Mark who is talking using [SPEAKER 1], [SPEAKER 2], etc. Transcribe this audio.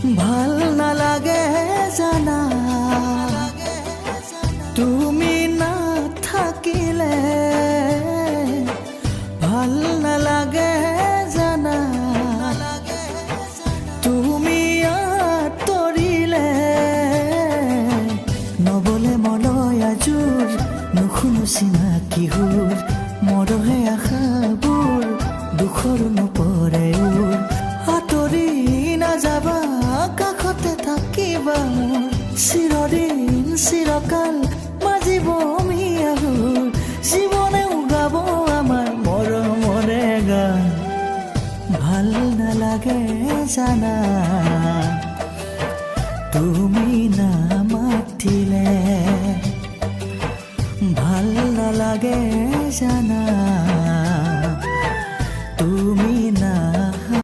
[SPEAKER 1] ভাল নালাগে জানা তুমি নাথাকিলে ভাল নালাগে জানা তুমি আঁতৰিলে নবলে মলয় আজোৰ নুশুনো চিনাকি সুৰ মৰহে আশাবোৰ দুখৰ নপৰে উৰ আঁতৰি নাযাবা কাষতে থাকিবা মোৰ চিৰদিন চিৰকাল মাজিব মিয়াহুৰ জীৱনে উগাব আমাৰ মৰমৰে গান ভাল নালাগে জানা তুমি নামাতিলে ভাল নালাগে জানা